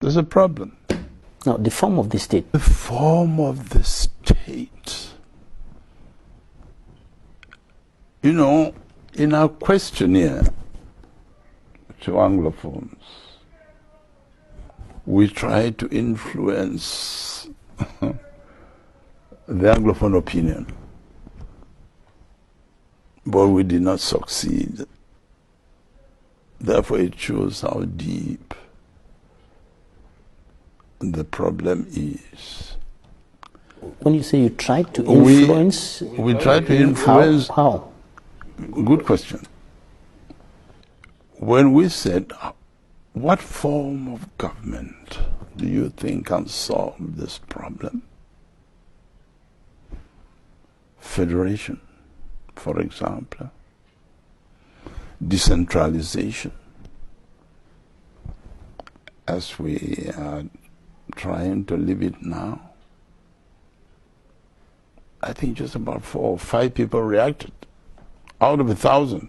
There's a problem. No, the form of the state. The form of the state. You know, in our questionnaire to Anglophones, we try to influence the Anglophone opinion, but we did not succeed. Therefore, it shows how deep the problem is. When you say you tried to influence, we tried to influence. How? Good question. When we said, what form of government do you think can solve this problem? Federation, for example. Decentralization, as we are trying to live it now. I think just about 4 or 5 people reacted out of 1,000.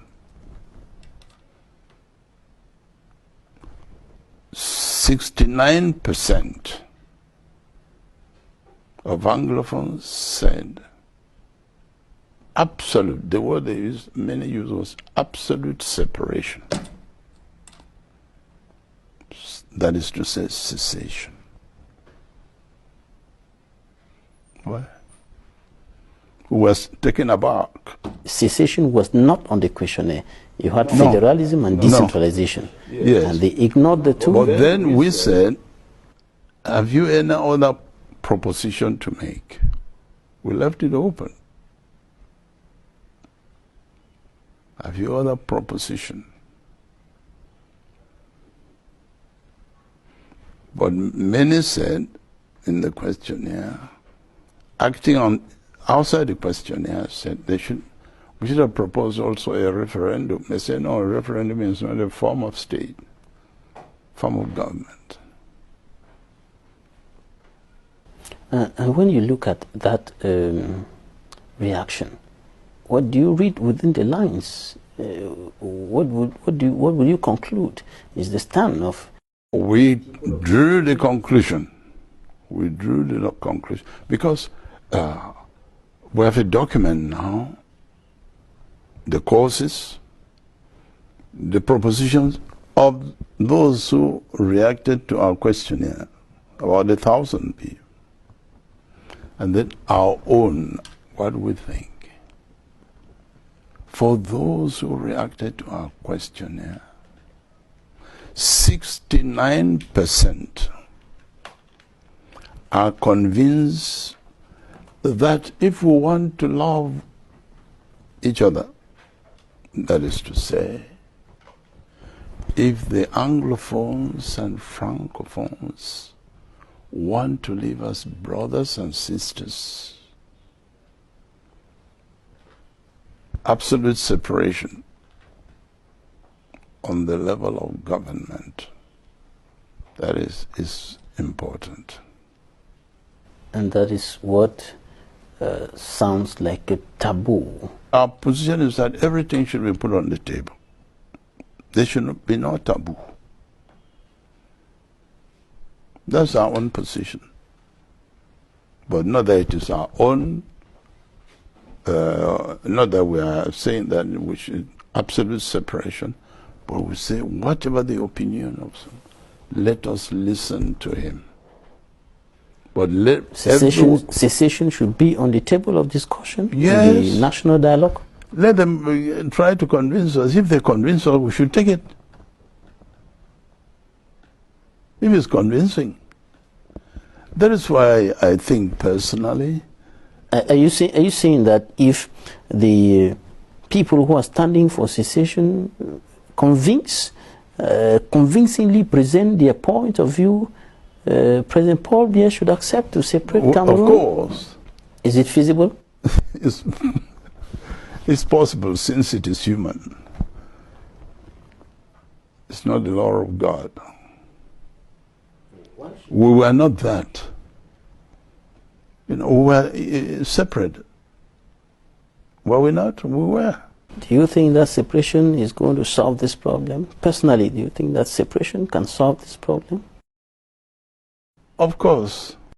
69% of Anglophones said absolute, the word they used, many used was absolute separation. That is to say, cessation. What? Who was taken aback? Cessation was not on the questionnaire. You had federalism and decentralization. Yes. And they ignored the two. But then we said, have you any other proposition to make? We left it open. Have you other proposition? But many said in the questionnaire, acting on outside the questionnaire, said we should have proposed also a referendum. They said, no, a referendum is not a form of state, form of government. And when you look at that reaction, what do you read within the lines? What would you conclude is the stand of? We drew the conclusion. We drew the conclusion because we have a document now. The causes, the propositions of those who reacted to our questionnaire, about 1,000 people, and then our own, what we think. For those who reacted to our questionnaire, 69% are convinced that if we want to love each other, that is to say, if the Anglophones and Francophones want to live as brothers and sisters, absolute separation on the level of government, that is important. And that is what sounds like a taboo. Our position is that everything should be put on the table. There should be no taboo. That's our own position. But not that it is our own, not that we are saying that we should absolute separation, but we say whatever the opinion of some, let us listen to him. But cessation should be on the table of discussion, yes, in the national dialogue. Let them try to convince us. If they convince us, we should take it. If it's convincing. That is why I think personally. Are you saying that if the people who are standing for secession convincingly present their point of view, President Paul Biya should accept to separate Cameroon? Of course. Is it feasible? It's possible, since it is human. It's not the law of God. We were not that. You know, we were separate. Were we not? We were. Do you think that separation is going to solve this problem? Personally, do you think that separation can solve this problem? Of course,